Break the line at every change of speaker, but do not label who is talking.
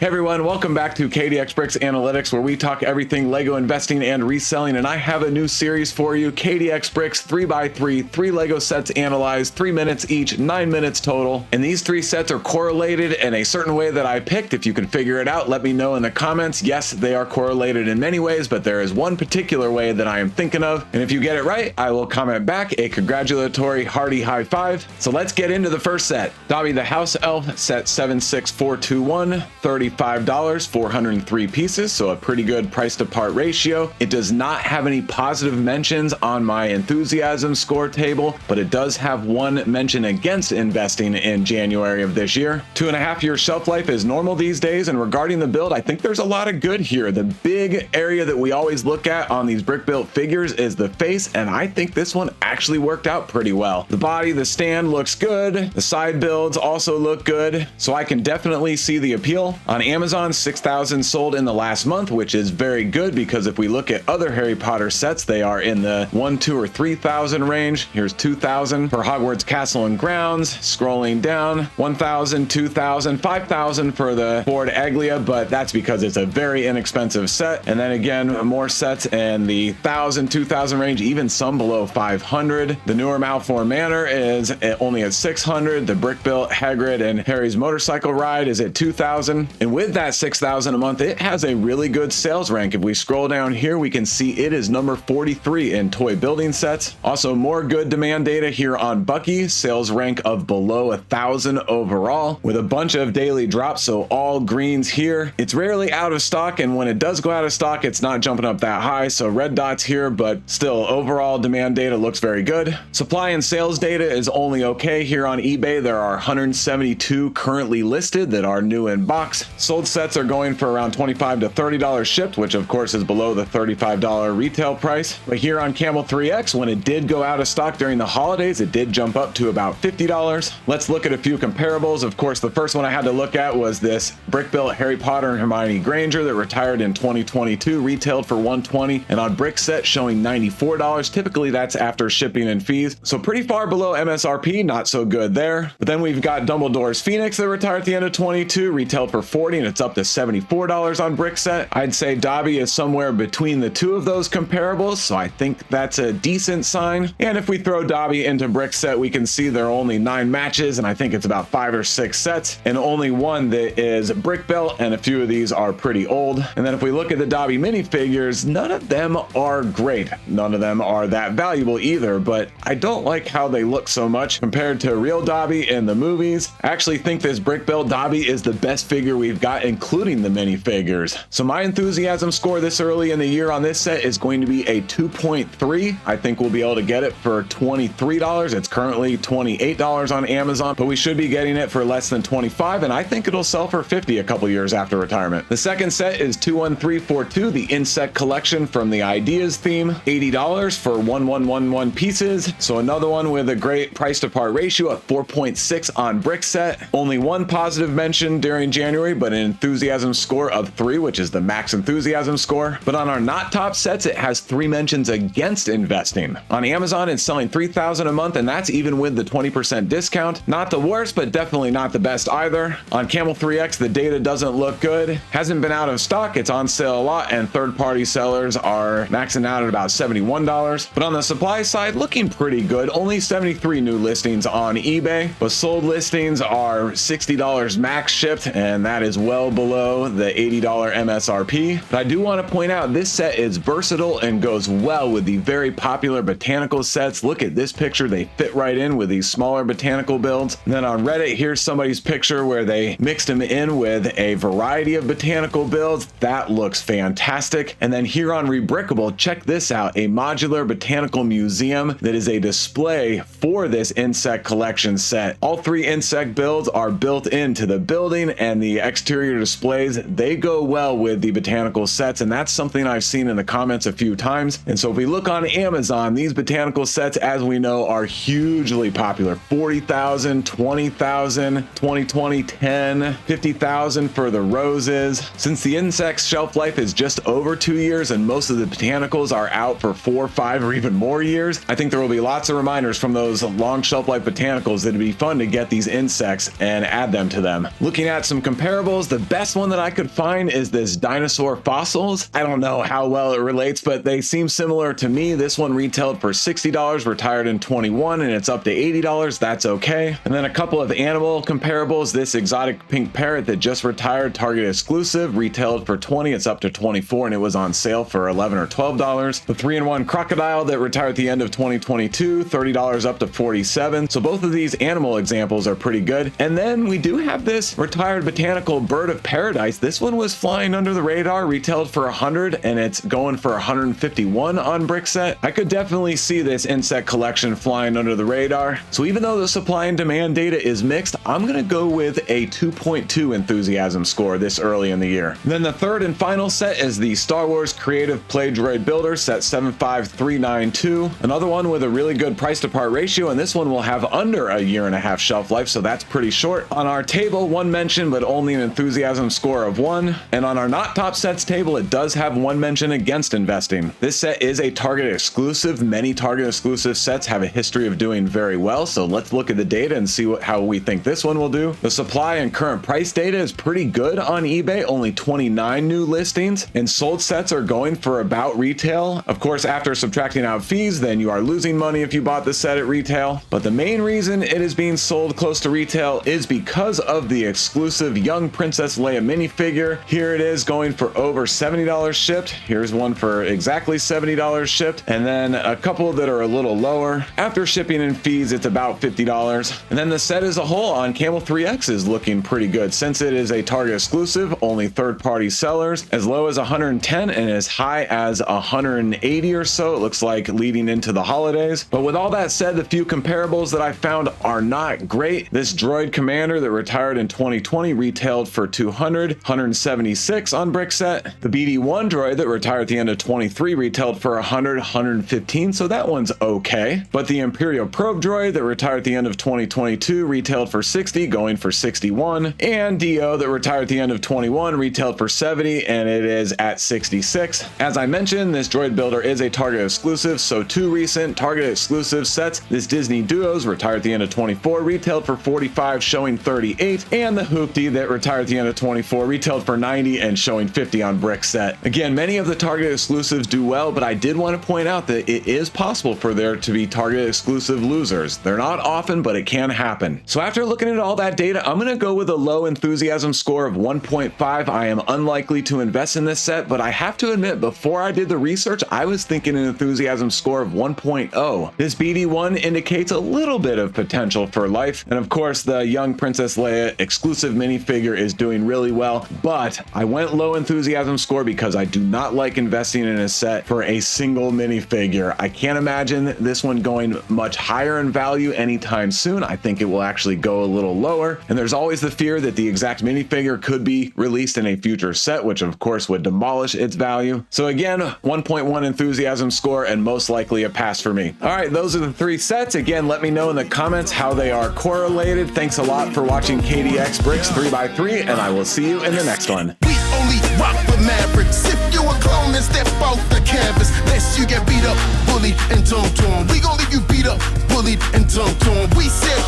Hey everyone, welcome back to KDX Bricks Analytics, where we talk everything Lego investing and reselling. And I have a new series for you, KDX Bricks 3x3, 3 Lego sets analyzed, 3 minutes each, 9 minutes total. And these 3 sets are correlated in a certain way that I picked. If you can figure it out, let me know in the comments. Yes, they are correlated in many ways, but there is one particular way that I am thinking of. And if you get it right, I will comment back a congratulatory hearty high five. So let's get into the first set. Dobby the House Elf, set 76421, $35, 403 pieces, so a pretty good price to part ratio. It does not have any positive mentions on my enthusiasm score table, but it does have one mention against investing in January of this year. 2.5 year shelf life is normal these days, and regarding the build, I think there's a lot of good here. The big area that we always look at on these brick built figures is the face, and I think this one actually worked out pretty well. The body, the stand looks good. The side builds also look good, so I can definitely see the appeal. On Amazon, 6,000 sold in the last month, which is very good because if we look at other Harry Potter sets, they are in the 1, 2, or 3,000 range. Here's 2,000 for Hogwarts Castle and Grounds. Scrolling down, 1,000, 2,000, 5,000 for the Ford Aglia, but that's because it's a very inexpensive set. And then again, more sets in the 1,000, 2,000 range, even some below 500. The newer Malfoy Manor is only at 600. The brick built Hagrid and Harry's motorcycle ride is at 2,000. And with that 6,000 a month, it has a really good sales rank. If we scroll down here, we can see it is number 43 in toy building sets. Also, more good demand data here on Bucky, sales rank of below 1,000 overall, with a bunch of daily drops, so all greens here. It's rarely out of stock, and when it does go out of stock, it's not jumping up that high, so red dots here, but still, overall demand data looks very good. Supply and sales data is only okay. Here on eBay, there are 172 currently listed that are new in box. Sold sets are going for around $25 to $30 shipped, which of course is below the $35 retail price. But here on Camel 3X, when it did go out of stock during the holidays, it did jump up to about $50. Let's look at a few comparables. Of course, the first one I had to look at was this brick-built Harry Potter and Hermione Granger that retired in 2022, retailed for $120, and on Brickset showing $94. Typically, that's after shipping and fees, so pretty far below MSRP, not so good there. But then we've got Dumbledore's Phoenix that retired at the end of 22, retailed for $40, and it's up to $74 on Brickset. I'd say Dobby is somewhere between the two of those comparables, so I think that's a decent sign. And if we throw Dobby into Brickset, we can see there are only 9 matches, and I think it's about 5 or 6 sets, and only one that is brick built, and a few of these are pretty old. And then if we look at the Dobby minifigures, none of them are great. None of them are that valuable either, but I don't like how they look so much compared to real Dobby in the movies. I actually think this brick built Dobby is the best figure we've got, including the minifigures. So my enthusiasm score this early in the year on this set is going to be a 2.3. I think we'll be able to get it for $23. It's currently $28 on Amazon, but we should be getting it for less than $25, and I think it'll sell for $50 a couple years after retirement. The second set is 21342, the Insect Collection from the Ideas theme, $80 for 1111 pieces. So another one with a great price to part ratio of 4.6 on Brickset. Only one positive mention during January, but an enthusiasm score of 3, which is the max enthusiasm score. But on our not top sets, it has 3 mentions against investing. On Amazon, it's selling $3,000 a month, and that's even with the 20% discount. Not the worst, but definitely not the best either. On Camel 3X, the data doesn't look good. Hasn't been out of stock, it's on sale a lot, and third-party sellers are maxing out at about $71. But on the supply side, looking pretty good. Only 73 new listings on eBay, but sold listings are $60 max shipped, and that is well below the $80 MSRP. But I do want to point out this set is versatile and goes well with the very popular botanical sets. Look at this picture, they fit right in with these smaller botanical builds. And then on Reddit, here's somebody's picture where they mixed them in with a variety of botanical builds. That looks fantastic. And then here on Rebrickable, check this out, a modular botanical museum that is a display for this insect collection set. All 3 insect builds are built into the building, and the exterior displays, they go well with the botanical sets, and that's something I've seen in the comments a few times. And so if we look on Amazon, these botanical sets, as we know, are hugely popular. 40,000, 20,000, 2020, 10, 50,000 for the roses. Since the insect's shelf life is just over 2 years and most of the botanicals are out for 4, 5, or even more years, I think there will be lots of reminders from those long shelf life botanicals that it'd be fun to get these insects and add them to them. Looking at some comparables, comparables, the best one that I could find is this dinosaur fossils. I don't know how well it relates, but they seem similar to me. This one retailed for $60, retired in 21, and it's up to $80. That's okay. And then a couple of animal comparables. This exotic pink parrot that just retired, Target exclusive, retailed for 20. It's up to 24, and it was on sale for $11 or $12. The 3-in-1 crocodile that retired at the end of 2022, $30 up to $47. So both of these animal examples are pretty good. And then we do have this retired botanical bird of paradise. This one was flying under the radar, retailed for 100, and it's going for 151 on Brickset. I could definitely see this insect collection flying under the radar. So even though the supply and demand data is mixed, I'm gonna go with a 2.2 enthusiasm score this early in the year. Then the third and final set is the Star Wars Creative Play Droid Builder, set 75392. Another one with a really good price to par ratio, and this one will have under a year and a half shelf life, so that's pretty short. On our table, one mention, but only an enthusiasm score of 1. And on our not top sets table, it does have one mention against investing. This set is a Target exclusive. Many Target exclusive sets have a history of doing very well, so let's look at the data and see how we think this one will do. The supply and current price data is pretty good on eBay, only 29 new listings, and sold sets are going for about retail. Of course, after subtracting out fees, then you are losing money if you bought the set at retail. But the main reason it is being sold close to retail is because of the exclusive young Princess Leia minifigure. Here it is going for over $70 shipped. Here's one for exactly $70 shipped, and then a couple that are a little lower. After shipping and fees, it's about $50. And then the set as a whole on Camel 3X is looking pretty good. Since it is a Target exclusive, only third-party sellers, as low as 110 and as high as 180 or so, it looks like, leading into the holidays. But with all that said, the few comparables that I found are not great. This Droid Commander that retired in 2020 retailed for 200, 176 on Brickset. The BD-1 droid that retired at the end of 23 retailed for 100, 115, so that one's okay. But the Imperial Probe droid that retired at the end of 2022 retailed for 60, going for 61. And DO that retired at the end of 21 retailed for 70, and it is at 66. As I mentioned, this droid builder is a Target exclusive, so two recent Target exclusive sets. This Disney Duos retired at the end of 24 retailed for 45, showing 38, and the Hoopty that retired at the end of 24 retailed for 90 and showing 50 on Brickset. Again, many of the Target exclusives do well, but I did want to point out that it is possible for there to be Target exclusive losers. They're not often, but it can happen. So after looking at all that data, I'm going to go with a low enthusiasm score of 1.5. I am unlikely to invest in this set, but I have to admit, before I did the research, I was thinking an enthusiasm score of 1.0. This BD-1 indicates a little bit of potential for life, and of course the young Princess Leia exclusive minifigure is doing really well, but I went low enthusiasm score because I do not like investing in a set for a single minifigure. I can't imagine this one going much higher in value anytime soon. I think it will actually go a little lower, and there's always the fear that the exact minifigure could be released in a future set, which of course would demolish its value. So again, 1.1 enthusiasm score and most likely a pass for me. All right, those are the three sets. Again, let me know in the comments how they are correlated. Thanks a lot for watching KDX Bricks 3x3, and I will see you in the next one.
We only rock with Mavericks. If you a clone, then step off the canvas. Lest you get beat up, bullied, and torn. We gon' leave you beat up, bullied, and torn. We said